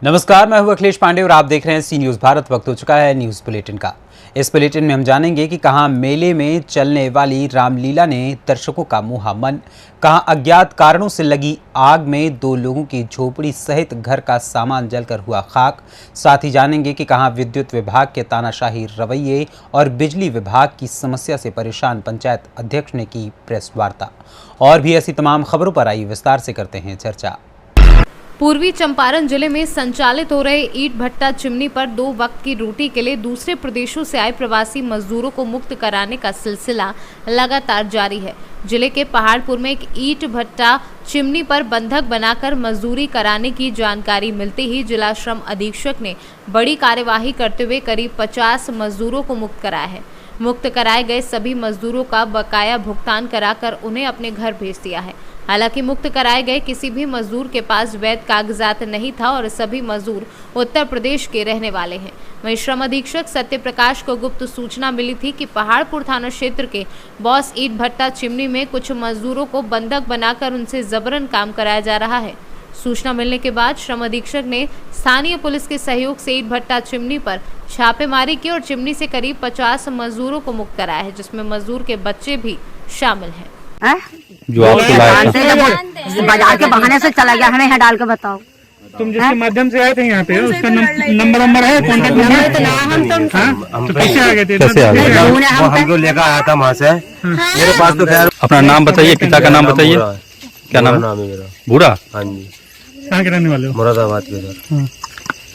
नमस्कार, मैं हूं अखिलेश पांडे और आप देख रहे हैं सी न्यूज़ भारत। वक्त हो चुका है न्यूज़ बुलेटिन का। इस बुलेटिन में हम जानेंगे कि कहां मेले में चलने वाली रामलीला ने दर्शकों का मुहा मन, कहां अज्ञात कारणों से लगी आग में 2 लोगों की झोपड़ी सहित घर का सामान जलकर हुआ खाक। साथ ही जानेंगे कि कहां विद्युत विभाग के तानाशाही रवैये और बिजली विभाग की समस्या से परेशान पंचायत अध्यक्ष ने की प्रेस वार्ता। और भी ऐसी तमाम खबरों पर आई विस्तार से करते हैं चर्चा। पूर्वी चंपारण जिले में संचालित हो रहे ईंट भट्टा चिमनी पर 2 वक्त की रोटी के लिए दूसरे प्रदेशों से आए प्रवासी मजदूरों को मुक्त कराने का सिलसिला लगातार जारी है। जिले के पहाड़पुर में एक ईंट भट्टा चिमनी पर बंधक बनाकर मजदूरी कराने की जानकारी मिलते ही जिला श्रम अधीक्षक ने बड़ी कार्यवाही करते हुए करीब 50 मजदूरों को मुक्त कराया है। मुक्त कराए गए सभी मजदूरों का बकाया भुगतान कराकर उन्हें अपने घर भेज दिया है। हालांकि मुक्त कराए गए किसी भी मजदूर के पास वैध कागजात नहीं था और सभी मजदूर उत्तर प्रदेश के रहने वाले हैं। वहीं श्रम अधीक्षक सत्य प्रकाश को गुप्त सूचना मिली थी कि पहाड़पुर थाना क्षेत्र के बॉस ईंट भट्टा चिमनी में कुछ मजदूरों को बंधक बनाकर उनसे जबरन काम कराया जा रहा है। सूचना मिलने के बाद श्रम अधीक्षक ने स्थानीय पुलिस के सहयोग से ईंट भट्टा चिमनी पर छापेमारी की और चिमनी से करीब 50 मजदूरों को मुक्त कराया है, जिसमें मजदूर के बच्चे भी शामिल हैं। जो आपको बाजार के बहाने से चला गया, हमें यहाँ डाल के बताओ। तुम जिसके माध्यम से आए थे यहाँ पे, उसका नंबर है, कॉन्टेक्ट नंबर? तो कैसे आ गए थे? वो हमको लेकर आया था वहाँ से। मेरे पास तो खैर। अपना नाम बताइए, पिता का नाम बताइए। क्या नाम है मेरा? भूरा। हाँ जी। कहाँ के रहने वाले हो? मुरादाबाद के सर।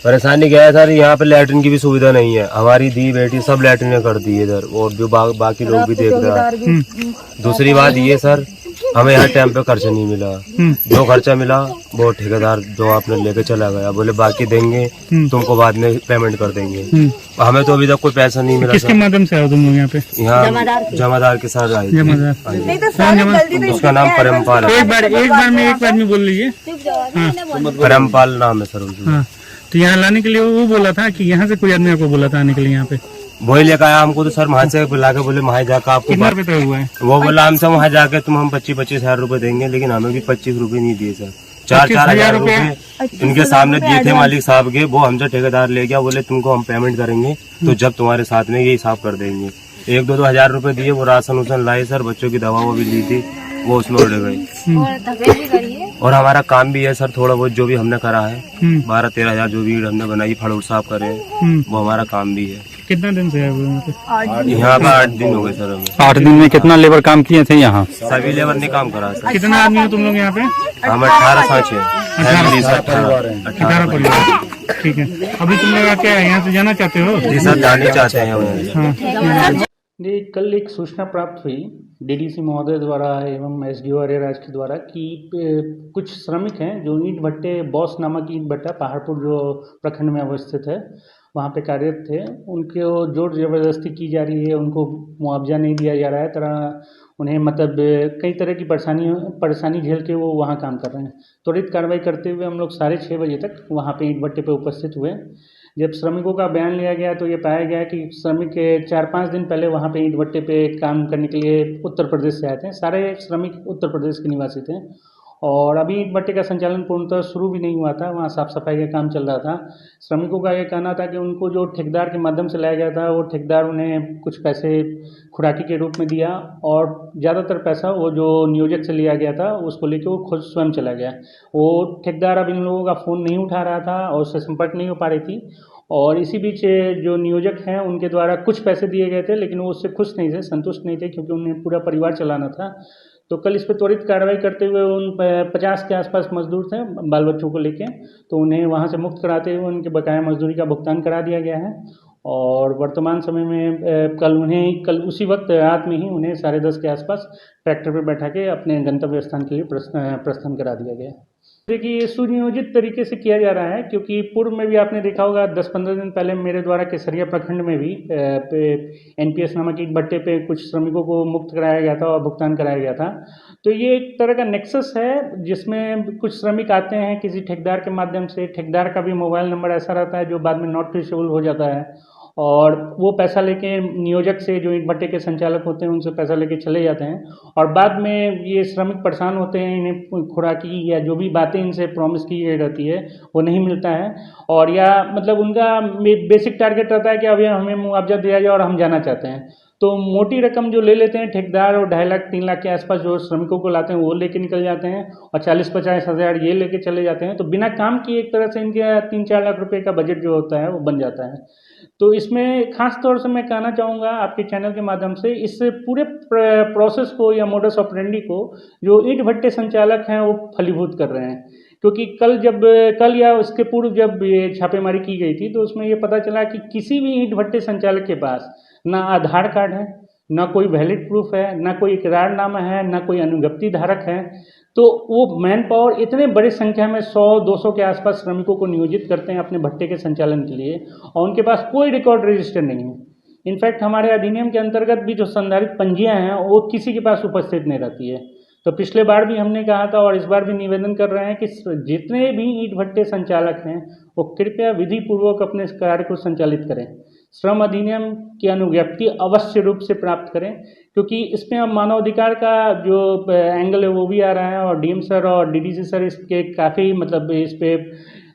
परेशानी क्या है सर, यहाँ पे लैट्रिन की भी सुविधा नहीं है। हमारी दी बेटी सब लैट्रिन कर दी है इधर, और जो बाकी लोग भी देख रहे हैं। दूसरी बात ये सर, हमें यहाँ टाइम पे खर्चा नहीं मिला। जो खर्चा मिला वो ठेकेदार जो आपने लेके चला गया, बोले बाकी देंगे तुमको बाद में पेमेंट कर देंगे। हमें तो अभी तक कोई पैसा नहीं मिला। किसके माध्यम से आए तुम लोग यहाँ पे? यहाँ जमादार के साथ आए थे। उसका नाम परमपाल है। एक बार में बोल लीजिए। परमपाल नाम है सर। तो यहाँ लाने के लिए वो बोला था कि यहाँ से कोई आदमी आपको बोला था आने के लिए यहाँ पे? वही लेकर आया हमको, तो सर वहाँ से बुला के बोले वहाँ जाकर आपको कितना रुपए तय हुआ है? वो बोला हमसे वहाँ जाके तुम हम 25 हजार रुपए देंगे, लेकिन हमें भी 25 रुपए नहीं दिए सर। 4-4 हजार रुपए इनके सामने दिए थे मालिक साहब के। वो हमसे ठेकेदार ले गया, बोले तुमको हम पेमेंट करेंगे तो जब तुम्हारे साथ में ये हिसाब कर देंगे। 1-2 हजार रुपए दिए, वो राशन उसन लाए सर, बच्चों की दवा वो भी ली थी, वो उसमें उड़ गई। और हमारा काम भी है सर, थोड़ा बहुत जो भी हमने करा है 12-13 हजार जो भी हमने बनाई फड़ूट साफ करे हैं, वो हमारा काम भी है। कितना दिन से है वो यहाँ पे? यहाँ पे 8 दिन हो गए सर हमें। 8 दिन में कितना लेबर काम किए थे यहाँ? सभी लेबर ने काम करा सर। कितना आदमी हो तुम लोग यहाँ पे? हम 18 साँचे 18 परिवार। ठीक है, अभी तुम लोग क्या यहाँ से जाना चाहते हो? जी सर, जाने चाहते हैं हम। जी, कल एक सूचना प्राप्त हुई डीडीसी महोदय द्वारा एवं एसडीओ अरेराज के द्वारा कि कुछ श्रमिक हैं जो ईंट भट्टे बॉस नामक ईंट भट्टा पहाड़पुर जो प्रखंड में अवस्थित है वहाँ पे कार्यरत थे। उनको जोर जबरदस्ती की जा रही है, उनको मुआवजा नहीं दिया जा रहा है, तरह उन्हें मतलब कई तरह की परेशानी झेल के वो वहाँ काम कर रहे हैं। त्वरित कार्रवाई करते हुए हम लोग 6:30 बजे तक वहाँ पे ईंट भट्टे पे उपस्थित हुए। जब श्रमिकों का बयान लिया गया तो ये पाया गया कि श्रमिक 4-5 दिन पहले वहाँ पे ईंट भट्टे पे काम करने के लिए उत्तर प्रदेश से आए थे। सारे श्रमिक उत्तर प्रदेश के निवासी थे और अभी ईंट भट्टे का संचालन पूर्णतः शुरू भी नहीं हुआ था, वहाँ साफ सफाई का काम चल रहा था। श्रमिकों का ये कहना था कि उनको जो ठेकेदार के माध्यम से लाया गया था वो ठेकेदार उन्हें कुछ पैसे खुराकी के रूप में दिया और ज़्यादातर पैसा वो जो नियोजक से लिया गया था उसको लेके वो खुद स्वयं चला गया। वो ठेकेदार अब इन लोगों का फ़ोन नहीं उठा रहा था और उससे संपर्क नहीं हो पा रही थी और इसी बीच जो नियोजक हैं उनके द्वारा कुछ पैसे दिए गए थे, लेकिन वो उससे खुश नहीं थे, संतुष्ट नहीं थे, क्योंकि उन्हें पूरा परिवार चलाना था। तो कल इस पर त्वरित कार्रवाई करते हुए उन 50 के आसपास मजदूर थे बाल बच्चों को लेके, तो उन्हें वहाँ से मुक्त कराते हुए उनके बकाया मजदूरी का भुगतान करा दिया गया है। और वर्तमान समय में कल उसी वक्त रात में ही उन्हें 10:30 के आसपास ट्रैक्टर पर बैठा के अपने गंतव्य स्थान के लिए प्रस्थान करा दिया गया। देखिए, सुनियोजित तरीके से किया जा रहा है, क्योंकि पूर्व में भी आपने देखा होगा 10-15 दिन पहले मेरे द्वारा केसरिया प्रखंड में भी एनपीएस नामक ईंट भट्टे पे कुछ श्रमिकों को मुक्त कराया गया था और भुगतान कराया गया था। तो ये एक तरह का नेक्सस है जिसमें कुछ श्रमिक आते हैं किसी ठेकेदार के माध्यम से। ठेकेदार का भी मोबाइल नंबर ऐसा रहता है जो बाद में नॉट रीचेबल हो जाता है और वो पैसा लेके नियोजक से, जो ईंट भट्टे के संचालक होते हैं उनसे पैसा लेके चले जाते हैं और बाद में ये श्रमिक परेशान होते हैं, इन्हें खुराकी या जो भी बातें इनसे प्रॉमिस की गई रहती है वो नहीं मिलता है, और या मतलब उनका बेसिक टारगेट रहता है कि अभी हमें मुआवजा दिया जाए और हम जाना चाहते हैं। तो मोटी रकम जो ले लेते हैं ठेकेदार, और 2.5 लाख 3 लाख के आसपास जो श्रमिकों को लाते हैं वो लेके निकल जाते हैं और 40-50 हज़ार ये लेके चले जाते हैं। तो बिना काम किए एक तरह से इनके 3-4 लाख रुपए का बजट जो होता है वो बन जाता है। तो इसमें खास तौर से मैं कहना चाहूँगा आपके चैनल के माध्यम से, इस पूरे प्रोसेस को या मोडस ऑपरेंडी को जो ईंट भट्टे संचालक हैं वो फलीभूत कर रहे हैं। क्योंकि कल या उसके पूर्व जब ये छापेमारी की गई थी तो उसमें ये पता चला कि किसी भी ईंट भट्टे संचालक के पास ना आधार कार्ड है, ना कोई वैलिड प्रूफ है, ना कोई इकरारनामा है, ना कोई अनुज्ञप्ति धारक है। तो वो मैन पावर इतने बड़ी संख्या में 100-200 के आसपास श्रमिकों को नियोजित करते हैं अपने भट्टे के संचालन के लिए, और उनके पास कोई रिकॉर्ड रजिस्टर नहीं है। इनफैक्ट हमारे अधिनियम के अंतर्गत भी जो संधारित पंजियां हैं वो किसी के पास उपस्थित नहीं रहती है। तो पिछले बार भी हमने कहा था और इस बार भी निवेदन कर रहे हैं कि जितने भी ईंट भट्टे संचालक हैं वो कृपया विधि पूर्वक अपने इस कार्य को संचालित करें, श्रम अधिनियम की अनुज्ञप्ति अवश्य रूप से प्राप्त करें, क्योंकि इसमें अब मानवाधिकार का जो एंगल है वो भी आ रहा है और डीएम सर और डीडीसी सर इसके काफ़ी मतलब इस पे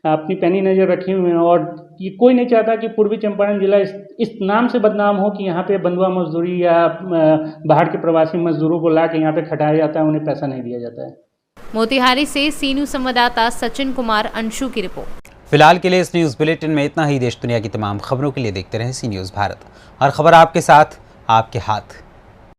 अपनी पैनी नज़र रखे हुए हैं। और ये कोई नहीं चाहता कि पूर्वी चंपारण जिला इस नाम से बदनाम हो कि यहाँ पे बंधुआ मजदूरी या बाहर के प्रवासी मजदूरों को ला के यहाँ पे खटाया जाता है, उन्हें पैसा नहीं दिया जाता है। मोतिहारी से सी न्यूज़ संवाददाता सचिन कुमार अंशु की रिपोर्ट। फिलहाल के लिए इस न्यूज़ बुलेटिन में इतना ही। देश दुनिया की तमाम खबरों के लिए देखते रहें सी न्यूज़ भारत। हर खबर आपके साथ, आपके हाथ।